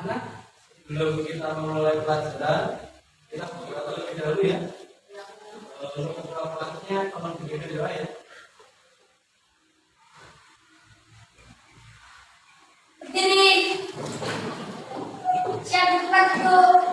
Anak-anak, sebelum kita memulai pelajaran, kita berdoa terlebih dahulu ya. Untuk kelasnya teman begitu doa ya. Berdiri. Siap di tempat duduk.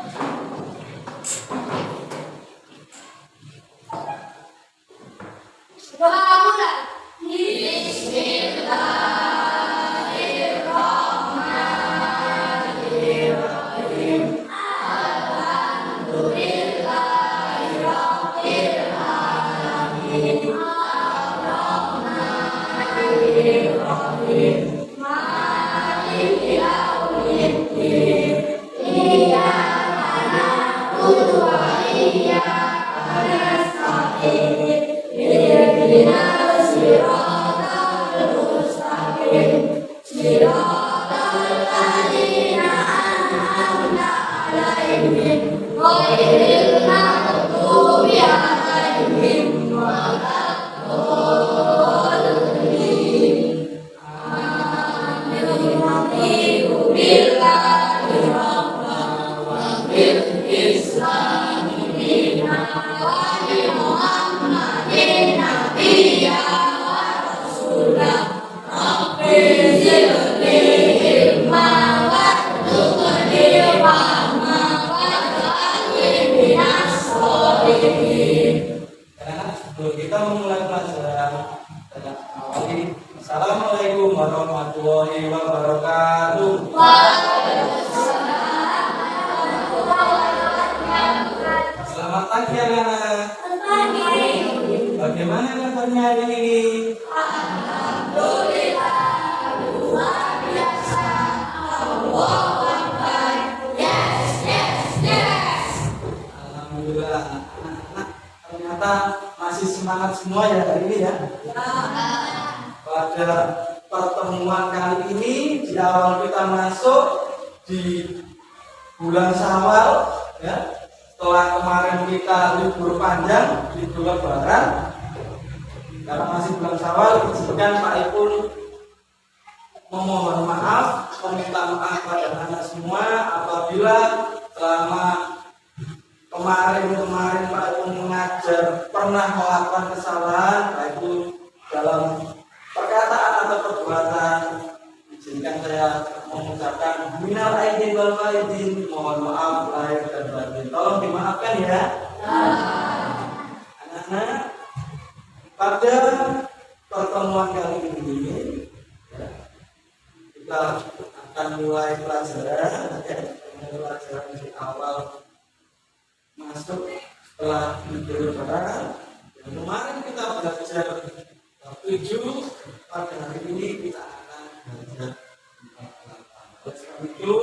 Doa mulai. Bismillahirrahmanirrahim. Alhamdulillahirabbil alamin. Ar-Rahmanirrahim. Maliki yaumiddin. Iyyaka na'budu wa iyyaka nasta'in. Ihdinas siratal mustaqim. Siratal ladzina an'amta 'alaihim ghairil maghdubi 'alaihim waladdallin. Raditu billahi rabban wa bil islami dinan wa bi Muhammadin nabiyyan wa rasulan. Rabbi zidni ilman warzuqni fahman waj'alni minas sholihin. Anak-anak, sebelum kita memulai pelajaran, kita awali. Assalamualaikum warahmatullahi wabarakatuh. Selamat pagi anak-anak. Bagaimana kabarnya hari ini? Alhamdulillah, luar biasa. Allahu Akbar. Yes, yes, yes. Alhamdulillah, anak-anak ternyata masih semangat semua ya hari ini ya. Pada pertemuan kali ini di awal kita masuk di bulan Syawal ya. Setelah kemarin kita libur panjang, libur lebaran, karena masih bulan Syawal, izinkan Pak Ipul memohon maaf, meminta maaf pada anak semua apabila selama kemarin Pak Ipul mengajar pernah melakukan kesalahan, Pak Ipul dalam perkataan atau perbuatan. Izinkan saya mengucapkan minal aidin wal faizin, mohon maaf lahir dan batin. Tolong dimaafkan ya. Anak-anak, pada pertemuan kali ini kita akan mulai pelajaran pelajaran di awal masuk setelah libur lebaran. Yang kemarin kita belajar 7, pada hari ini kita akan belajar 4. Oleh sebab itu,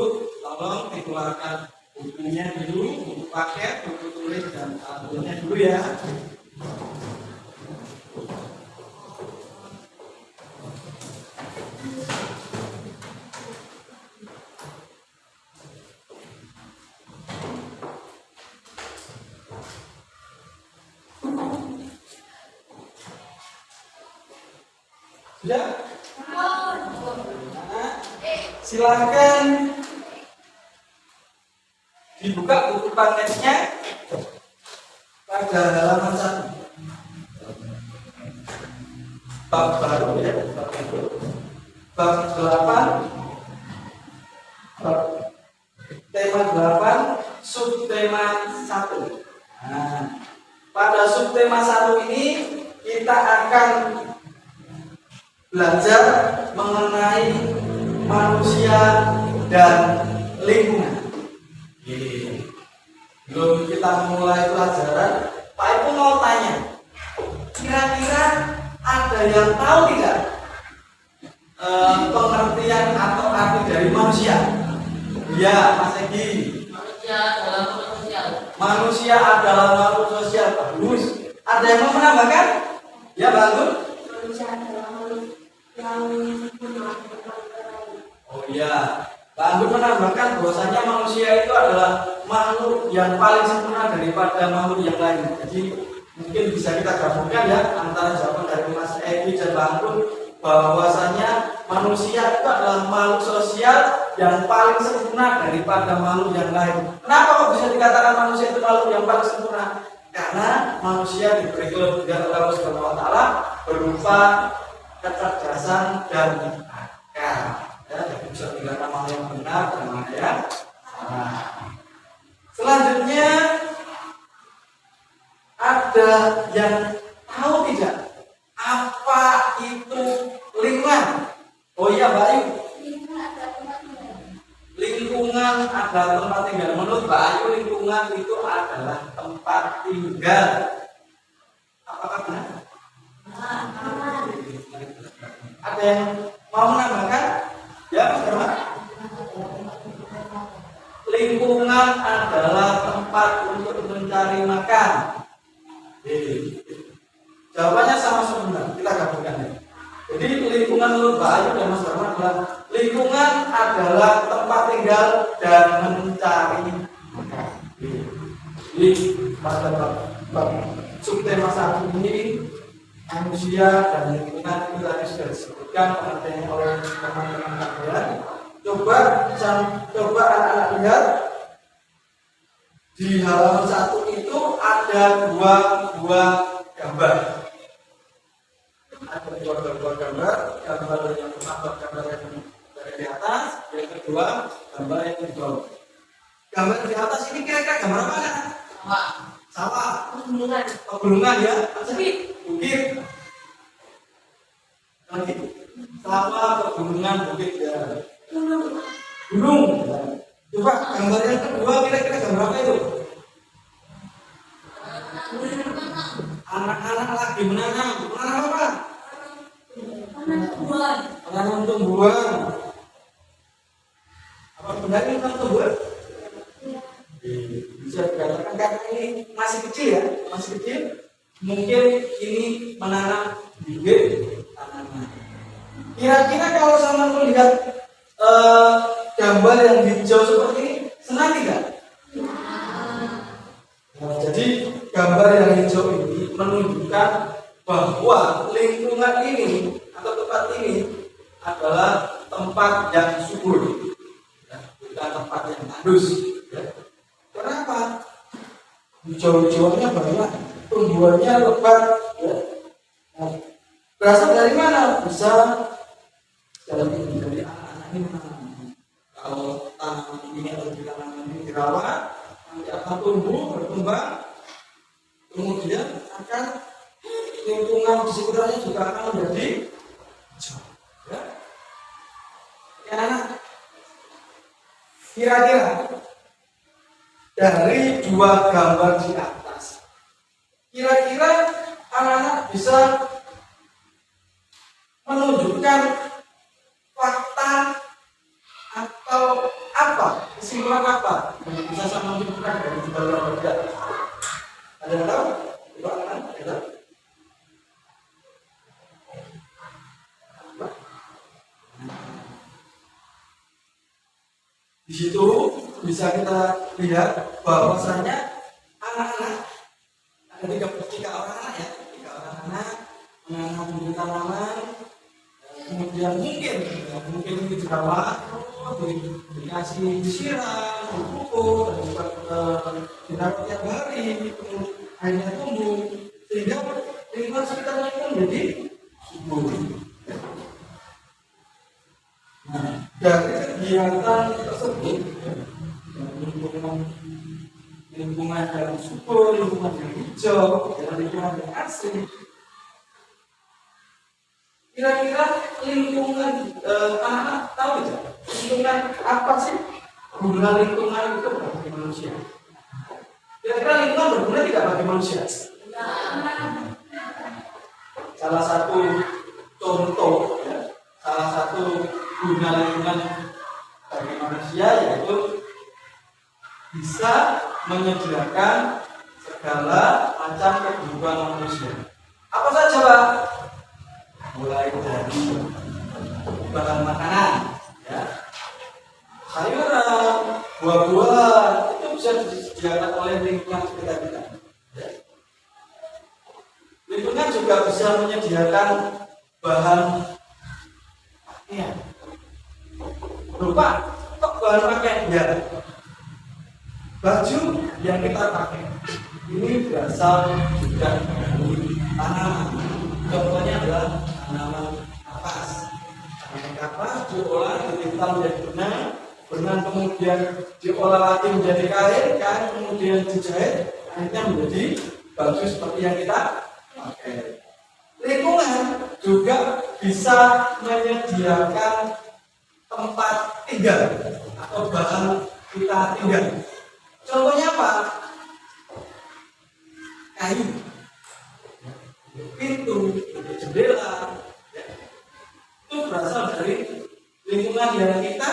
tolong dikeluarkan bukunya dulu, buku paket, buku tulis dan alatnya dulu ya. Sudah? Nah, silakan dibuka buku paketnya pada halaman 1. Bab baru ya, bab 8, tema 8, subtema 1. Nah, pada subtema 1 ini kita akan belajar mengenai manusia dan lingkungan. Belum kita mulai pelajaran, Pak Ibu mau tanya, kira-kira ada yang tahu tidak pengertian atau arti dari manusia? Ya, Mas Egi. Manusia adalah makhluk sosial. Bagus. Ada yang mau menambahkan? Ya, bagus. Manusia adalah makhluk yang Oh iya, Pak Anggun menambahkan bahwasanya manusia itu adalah makhluk yang paling sempurna daripada makhluk yang lain. Jadi mungkin bisa kita gabungkan ya antara jawaban dari Mas Egi dan Pak Anggun bahwasanya manusia itu adalah makhluk sosial yang paling sempurna daripada makhluk yang lain. Kenapa kok bisa dikatakan manusia itu makhluk yang paling sempurna? Karena manusia diberi kelebihan oleh Allah Subhanahu wa taala berupa kecerdasan dan akal. Ya, jadi bisa dikatakan makhluk yang benar dan makhluk yang salah. Selanjutnya ada yang tahu tidak apa itu lingkungan? Oh iya Mbak Ayu, lingkungan adalah tempat tinggal. Menurut Mbak Ayu, lingkungan itu adalah tempat tinggal. Apakah benar? Ada yang mau menambahkan? Ya, Mas Herman. Lingkungan adalah tempat untuk mencari makan. Jawabannya sama semua. Kita gabungkan ya. Jadi lingkungan menurut Mbak Ayu dan Mas Herman adalah lingkungan adalah tempat tinggal dan mencari makan. Jadi pada bab subtema satu ini manusia dan lingkungan itu tadi sudah disebutkan pengertiannya oleh teman-teman kalian. Coba anak-anak lihat di halaman 1 itu ada dua gambar. Ada dua gambar yang pertama gambar yang dari di atas, yang kedua gambar yang di bawah. Gambar di atas ini kira-kira gambar apa kan? Sawah. Pegunungan ya. Bukit. Lagi. Sawah, pegunungan, bukit ya. Gunung. Coba gambar yang kedua kira-kira gambar apa itu? Anak-anak lagi menanam apa? Menanam tumbuhan. Apa benar ini menanam tumbuhan? Bisa dikatakan karena ini masih kecil ya, mungkin ini menanam bibit tanaman. Kira-kira kalau sama melihat gambar yang hijau seperti ini, senang tidak? Nah, jadi gambar yang hijau ini menunjukkan bahwa lingkungan ini atau tempat ini adalah tempat yang subur, bukan tempat yang tandus. Kenapa? Hijau-hijauannya banyak, tumbuhannya lebat. Ya. Nah, berasal dari mana? Bisa dari anak-anak ini menanam. Kalau tanaman ini atau tanaman ini dirawat, nanti akan tumbuh, berkembang, kemudian akan lingkungan di sekitarnya juga akan menjadi hijau. Ya. Anak, kira-kira dari dua gambar di atas, kira-kira anak-anak bisa menunjukkan fakta atau apa, kesimpulan apa yang bisa sama menunjukkan dari dua gambar di atas? Ada yang tahu? Coba anak-anak, ada tahu? Di situ bisa kita lihat bahwasanya anak-anak ada tiga orang anak ya, menanam bibit tanaman, kemudian mungkin ini dirawat, dikasih disiram, dipupuk, dirawat tiap hari, akhirnya tumbuh sehingga lingkungan sekitarnya itu menjadi subur. Nah, dari kegiatan tersebut, lingkungan yang subur, lingkungan yang hijau, lingkungan yang asri. Kira-kira lingkungan anak-anak tahu tidak? Lingkungan apa sih? Guna lingkungan itu bagi manusia. Kira-kira lingkungan berguna tidak bagi manusia? Salah satu contoh, ya, salah satu guna lingkungan bagi manusia yaitu bisa menyediakan segala macam kebutuhan manusia. Apa saja Pak? Mulai dari bahan makanan, ya, sayuran, buah-buahan itu bisa disediakan oleh lingkungan sekitar kita. Ya. Lingkungan juga bisa menyediakan bahan Iya. Lupa, kok bahan pakaian ya? Baju yang kita pakai ini berasal juga dari tanaman. Contohnya adalah tanaman kapas. Tanaman kapas diolah, ditimpal menjadi benang, benang kemudian diolah lagi menjadi kain, kain kemudian dijahit, akhirnya menjadi baju seperti yang kita pakai. Lingkungan juga bisa menyediakan tempat tinggal atau bahan kita tinggal. Contohnya apa? Kayu, pintu, jendela, ya. Itu berasal dari lingkungan yang kita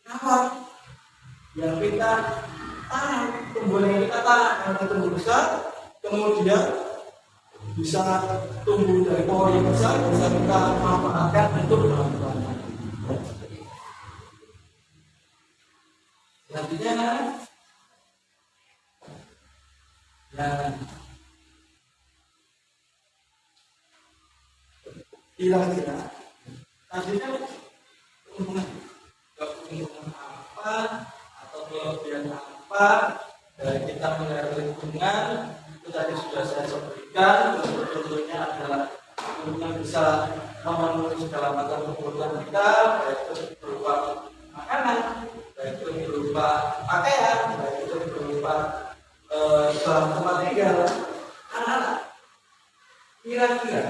rawat, yang kita tanam, tumbuhan yang kita tanam, yang tumbuh besar, kemudian bisa tumbuh dari pohon yang besar, bisa kita manfaatkan untuk bahan-bahan. Selanjutnya, kira-kira tadi kan keuntungan apa atau kelebihan apa dari kita melihat lingkungan itu tadi sudah saya sebutkan. Contohnya adalah lingkungan bisa memenuhi segala macam kebutuhan kita, baik itu berupa makanan, baik itu berupa pakaian, baik itu berupa bahan tempat tinggal. Anak-anak, kira-kira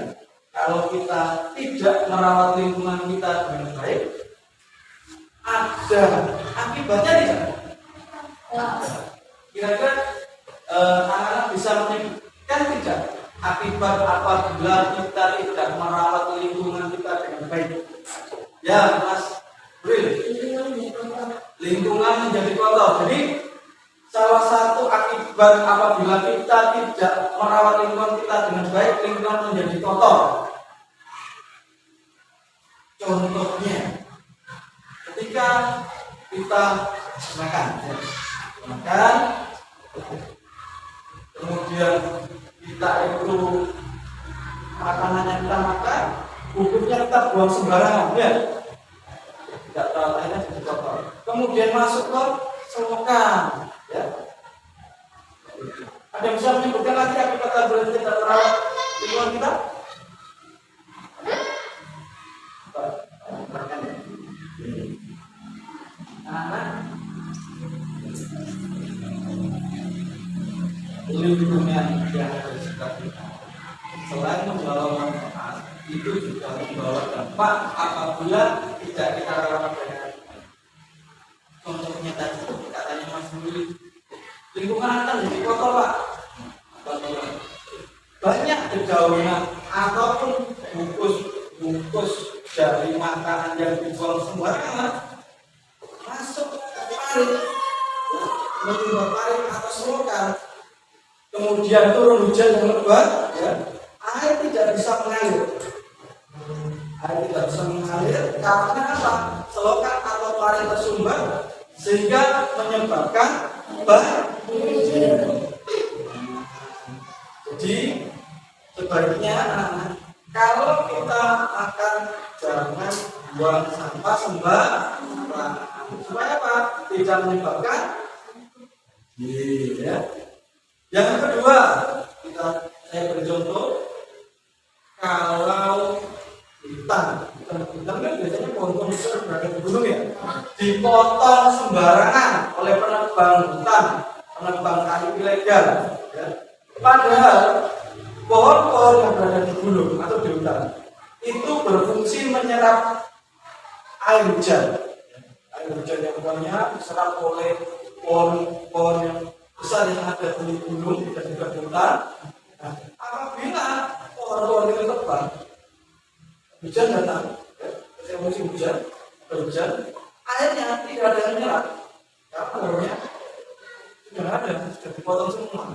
kalau kita tidak merawat lingkungan kita dengan baik, ada akibatnya tidak? Kira-kira anak-anak bisa menyebutkan tidak akibat apabila kita tidak merawat lingkungan kita dengan baik? Ya, Mas Bril. Lingkungan menjadi kotor. Jadi salah satu akibat apabila kita tidak merawat lingkungan kita dengan baik, lingkungan menjadi kotor. Contohnya, ketika kita makan, kemudian kita itu makanan yang kita makan, bubuknya kita buang sembarangan, ya, tidak teratainya jadi kotor. Kemudian masuk ke selokan, ya. Ada yang bisa menyebutkan lagi akibat apabila tidak merawat lingkungan kita? Lingkungan yang ada di sekitar kita selain membawa manfaat, itu juga membawa dampak apabila tidak kita rawat dengan baik. Contohnya tadi katanya Mas Budi, lingkungan akan jadi kotor, Pak. Banyak dedaunan ataupun bungkus dari makanan yang dibuang sembarangan masuk ke parit, menyumbat parit atau selokan. Kemudian turun hujan yang lebat, ya, air tidak bisa mengalir. Air tidak bisa mengalir karena apa? Selokan atau parit tersumbat sehingga menyebabkan banjir. Jadi sebaiknya anak-anak, kalau kita akan jangan buang sampah sembarangan. Supaya apa? Tidak menyebabkan ya. Yang kedua, saya beri contoh, kalau hutan kan biasanya pohon-pohon itu berada di gunung, ya, dipotong sembarangan oleh penebang hutan, penebang kayu ilegal, ya. Padahal pohon-pohon yang berada di gunung atau di hutan itu berfungsi menyerap air hujan. Air hujan yang banyak diserap oleh pohon-pohon yang besar yang ada di gunung dan juga di hutan. Nah, apabila pohon-pohon itu tebang, hujan datang, ya, musim hujan, berhujan, airnya tidak ada yang menyerap, karena pohonnya sudah ada, sudah dipotong semua,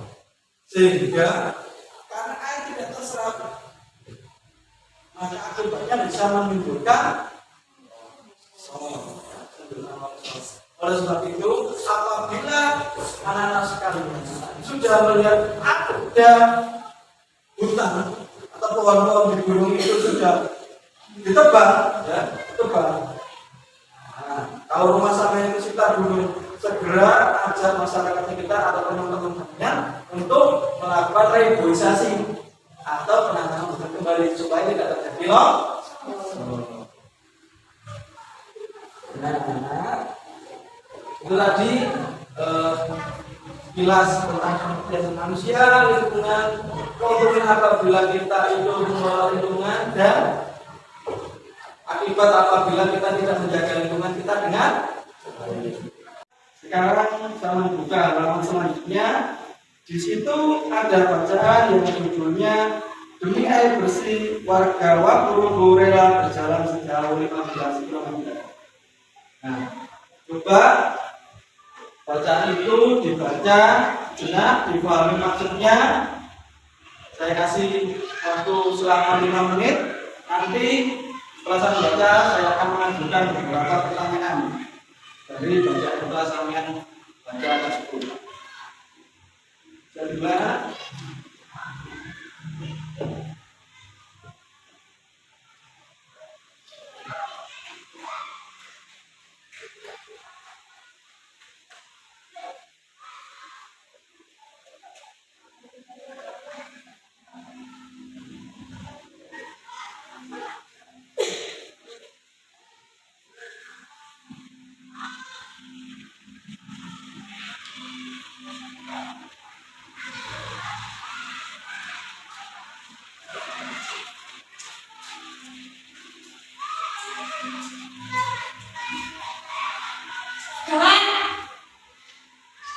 sehingga karena air tidak terserap, maka akibatnya bisa menimbulkan oleh sebab itu, apabila anak-anak sekalian sudah melihat ada hutan atau pohon-pohon di gunung itu sudah ditebang, ya, Coba. Nah, kalau rumah sampah itu kita dulu segera ajak masyarakat kita atau teman-temannya untuk melakukan reboisasi atau penanaman hutan kembali supaya tidak terjadi longsor. Nah, itu tadi kilas tentang kemudian manusia, lingkungan, keuntungan apabila kita itu mengelola lingkungan dan akibat apabila kita tidak menjaga lingkungan kita dengan baik. Sekarang saya membuka halaman selanjutnya. Di situ ada bacaan yang judulnya demi air bersih warga Wakurubu rela berjalan sejauh 15 km. Nah, coba bacaan itu dibaca jenak, dipahami maksudnya. Saya kasih waktu selama 5 menit. Nanti setelah saya baca, saya akan mengajukan beberapa pertanyaan dari bacaan setelah sampean baca tersebut. Jadi sudah semua?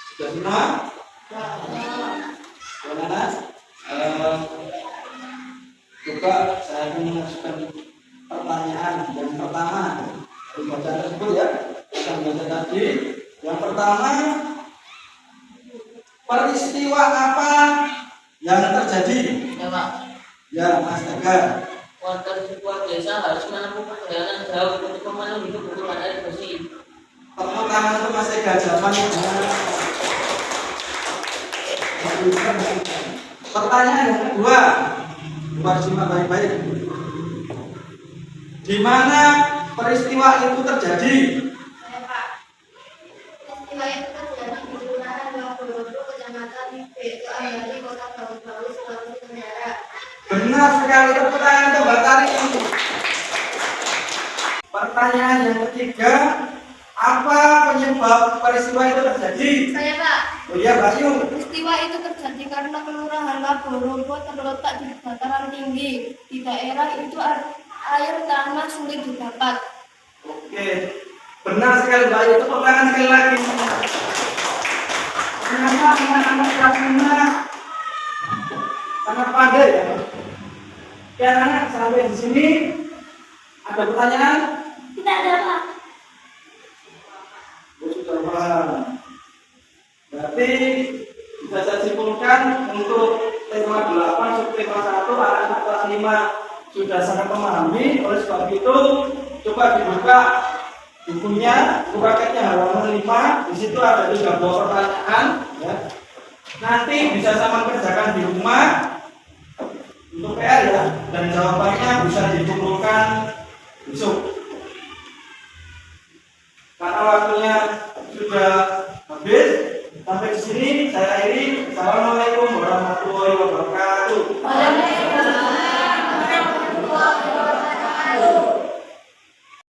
Bagaimana? Coba saya akan mengajukan pertanyaan yang pertama dari bacaan tersebut ya. Saya baca tadi. Yang pertama, peristiwa apa yang terjadi? Ya Pak, Ya, Mas Tegar. warga di sebuah desa harus menempuh perjalanan jauh untuk memenuhi kebutuhan air bersih. Tepuk tangan untuk Mas Tegar jawabannya. Pertanyaan yang kedua, buat simak baik-baik. Di mana peristiwa itu terjadi? Saya Pak. Peristiwa itu terjadi di Kelurahan Wakurubu, Kecamatan Beto Ambari, Kota Bau-Bau, Sulawesi Tenggara. Benar sekali, tepuk tangan untuk Mbak Tari. Pertanyaan yang ketiga, apa penyebab peristiwa itu terjadi? Saya Pak. Oh iya, Mbak Yu. Peristiwa itu terjadi karena Kelurahan Wakurubu terletak di dataran tinggi. Di daerah itu air tanah sulit didapat. Oke, benar sekali Mbak Yu. Tepuk tangan sekali lagi. Kenapa anak-anak kelas 5 sangat pandai ya? Ya anak sampai di sini ada pertanyaan? Tidak ada Pak. Sudah paham. Berarti bisa saya simpulkan untuk tema 8 subtema 1 anak-anak kelas 5 sudah sangat memahami. Oleh sebab itu coba dibuka bukunya, buku halaman 5. Di situ ada 32 pertanyaan ya. Nanti bisa sama kerjakan di rumah untuk PR ya, dan jawaban